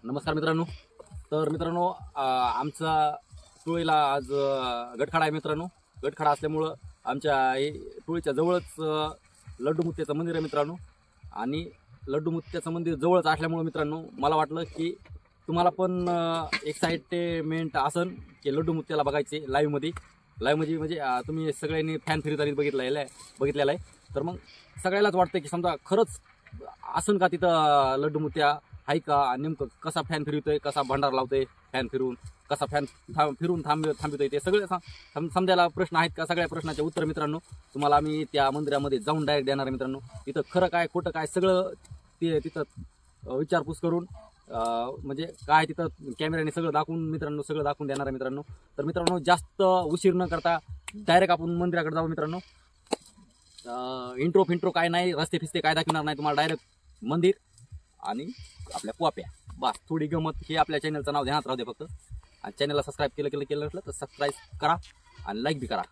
नमस्कार मित्रांनो. तर मित्रांनो आमचा टोळीला आज गटखाडा आहे मित्रांनो. गटखाडा असल्यामुळं आमच्या टोळीच्या जवळच लड्डूमुत्याचं मंदिर आहे मित्रांनो. आणि लड्डूमुत्याचं मंदिर जवळच असल्यामुळं मित्रांनो मला वाटलं की तुम्हाला पण एक्साइटमेंट असन की लड्डूमुत्याला बघायचे लाईव्हमध्ये. म्हणजे तुम्ही सगळ्यांनी फॅन फिरताना बघितलेला आहे. तर मग सगळ्यालाच वाटतं की समजा खरंच असन का तिथं लड्डूमुत्या आहे का, नेमकं कसा फॅन फिरवतोय, कसा भंडारा लावतोय फॅन फिरून, कसा फॅन फिरून थांबवतोय, ते सगळे समजायला प्रश्न आहेत का. सगळ्या प्रश्नाचे उत्तर मित्रांनो तुम्हाला आम्ही त्या मंदिरामध्ये जाऊन डायरेक्ट देणार आहे मित्रांनो. तिथं खरं काय खोटं काय सगळं ते तिथं विचारपूस करून म्हणजे काय तिथं कॅमेऱ्याने सगळं दाखवून मित्रांनो सगळं दाखवून देणार आहे मित्रांनो. तर मित्रांनो जास्त उशीर न करता डायरेक्ट आपण मंदिराकडे जाऊ मित्रांनो. इंट्रो काय नाही, रस्ते फिस्ते काय दाखवणार नाही तुम्हाला, डायरेक्ट मंदिर आणि आपल्या कोप्या बस. थोडी गमत. हे आपल्या चॅनलचं नाव ध्यानात राहू दे फक्त. आणि चॅनलला सबस्क्राईब केलं नसलं तर सबस्क्राईब करा आणि लाईक बी करा.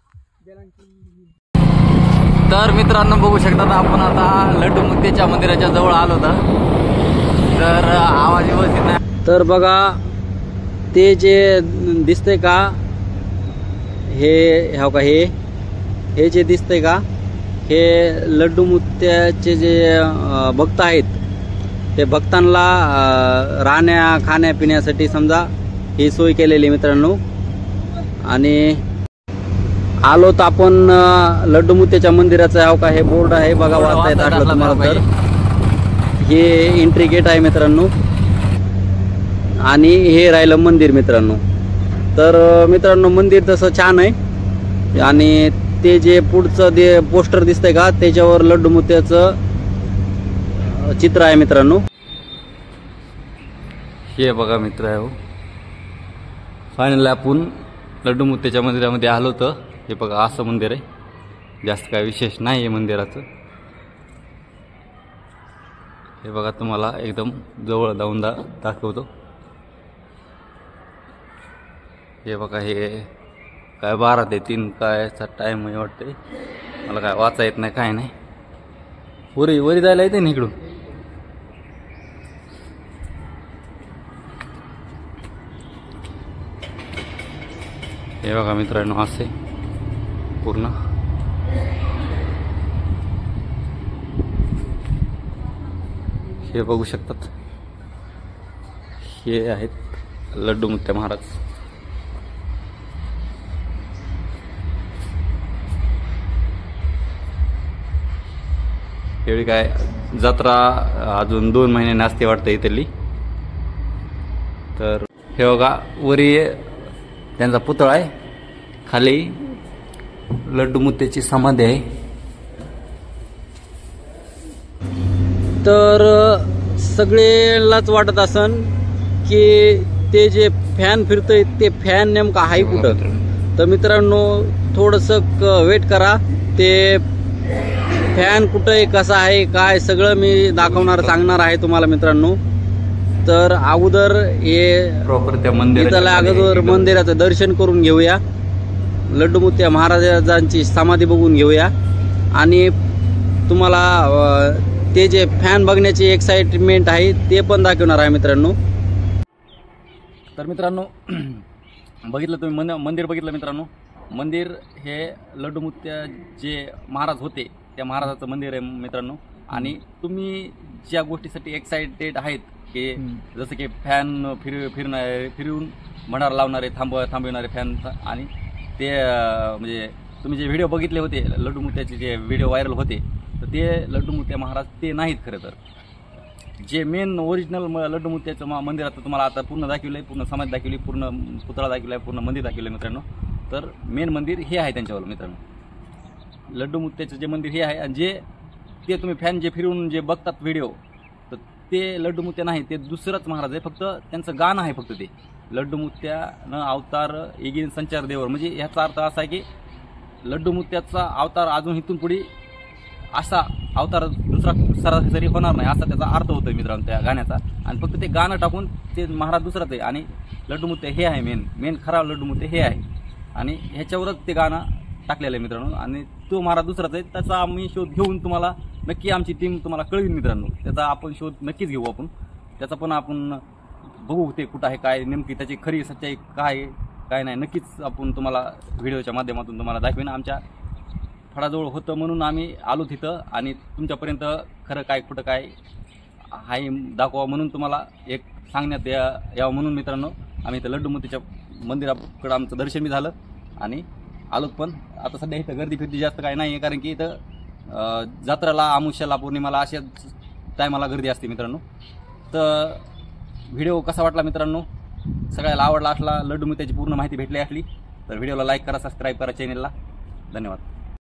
तर मित्रांनो बघू शकता आपण आता लड्डूमुत्याच्या मंदिराच्या जवळ आलो तर आवाज व्यवस्थित नाही. तर बघा ते जे दिसतंय का, हे हो का, हे जे दिसतंय का, हे लड्डूमुत्याचे जे भक्त आहेत ते भक्तांना राहण्या खाण्यापिण्यासाठी समजा ही सोय केलेली मित्रांनो. आणि आलो तर आपण लड्डूमुत्याच्या मंदिराचं हो का, हे बोर्ड आहे बघा, वाचता येत असलं तुम्हाला तर. हे एंट्री गेट आहे मित्रांनो आणि हे राहिलं मंदिर मित्रांनो. तर मित्रांनो मंदिर तसं छान आहे. आणि ते जे पुढचं जे पोस्टर दिसतंय का, त्याच्यावर लड्डूमुत्याचं चित्र आहे मित्रांनो. हे बघा मित्र आहे हो, फायनली आपण लड्डूमुत्याच्या मंदिरामध्ये आलो तर. हे बघा असं मंदिर आहे, जास्त काय विशेष नाही आहे मंदिराचं. हे बघा तुम्हाला एकदम जवळ जाऊन दाखवतो. हे बघा हे काय 12 ते 3 कायचा टाईम आहे वाटते, मला काय वाचा येत नाही काय नाही. वरी जायला येते ना इकडून. हे बघा मित्रांनो असे पूर्ण हे बघू शकतात. हे आहेत लड्डूमुत्या महाराज. एवढी काय जत्रा अजून 2 महिन्यांनी असते वाटतं इथली. तर हे बघा वरी त्यांचा पुतळा आहे, खाली लड्डूमुत्याची समाधी आहे. तर सगळेलाच वाटत असन की ते जे फॅन फिरतंय ते फॅन नेमका आहे कुठं. तर मित्रांनो थोडंसं वेट करा, ते फॅन कुठं आहे, कसा आहे, काय सगळं मी सांगणार आहे तुम्हाला मित्रांनो. तर अगोदर हे प्रॉपर त्या अगोदर मंदिराचं दर्शन करून घेऊया, लड्डूमुत्या महाराजांची समाधी बघून घेऊया आणि तुम्हाला ते जे फॅन बघण्याची एक्साइटमेंट आहे ते पण दाखवणार आहे मित्रांनो. तर मित्रांनो बघितलं तुम्ही मंदिर बघितलं मित्रांनो. मंदिर हे लड्डूमुत्या जे महाराज होते त्या महाराजाचं मंदिर आहे मित्रांनो. आणि तुम्ही ज्या गोष्टीसाठी एक्साइटेड आहेत की जसं की फॅन फिरवून भंडारा लावणारे थांबवणारे फॅन, आणि ते म्हणजे तुम्ही जे व्हिडिओ बघितले होते लड्डूमुत्याचे जे व्हिडिओ व्हायरल होते तर ते लड्डूमुत्या महाराज ते नाहीत खरं तर. जे मेन ओरिजिनल लड्डूमुत्याचं मंदिरात तुम्हाला आता पूर्ण दाखवलं आहे, पूर्ण समाधी दाखवली, पूर्ण पुतळा दाखवला आहे, पूर्ण मंदिर दाखवलं आहे मित्रांनो. तर मेन मंदिर हे आहे त्यांच्यावर मित्रांनो. लड्डूमुत्याचं जे मंदिर हे आहे. आणि ते तुम्ही फॅन जे फिरून जे बघतात व्हिडिओ तर ते लड्डूमुत्या नाही, ते दुसरंच महाराज आहे. फक्त त्यांचं गाणं आहे फक्त ते लड्डूमुत्यानं अवतार येगीन संचार देवर. म्हणजे ह्याचा अर्थ असा आहे की लड्डूमुत्याचा अवतार अजून इथून पुढे असा अवतार दुसरा सरासरी होणार नाही, असा त्याचा अर्थ होतोय मित्रांनो त्या गाण्याचा. आणि फक्त ते गाणं टाकून ते महाराज दुसराच आहे आणि लड्डूमुत्या हे आहे मेन खरा लड्डूमुत्या हे आहे. आणि ह्याच्यावरच ते गाणं टाकलेलं आहे मित्रांनो. आणि तो महाराज दुसराच आहे, त्याचा आम्ही शोध घेऊन तुम्हाला नक्की आमची टीम तुम्हाला कळवीन मित्रांनो. त्याचा आपण शोध नक्कीच घेऊ आपण, त्याचा पण आपण बघू ते कुठं आहे, काय नेमकी त्याची खरी सच्चाई काय काय नाही, नक्कीच आपण तुम्हाला व्हिडिओच्या माध्यमातून तुम्हाला दाखवेन. आमच्या फळाजवळ होतं म्हणून आम्ही आलो तिथं आणि तुमच्यापर्यंत खरं काय कुठं काय आहे दाखवा म्हणून तुम्हाला एक सांगण्यात यावं म्हणून मित्रांनो आम्ही इथं लड्डूमतीच्या मंदिराकडं आमचं दर्शन बी झालं आणि आलोत. पण आता सध्या इथं गर्दी फिरती जास्त काय नाही आहे, कारण की इथं जत्रेला, अमावस्याला, पौर्णिमाला अशा टायमाला गर्दी असते मित्रांनो. तर व्हिडिओ कसा वाटला मित्रांनो, सगळ्याला आवडला असला, लड्डूमतीची पूर्ण माहिती भेटली असली तर व्हिडिओला लाईक करा, सबस्क्राईब करा चॅनेलला. धन्यवाद.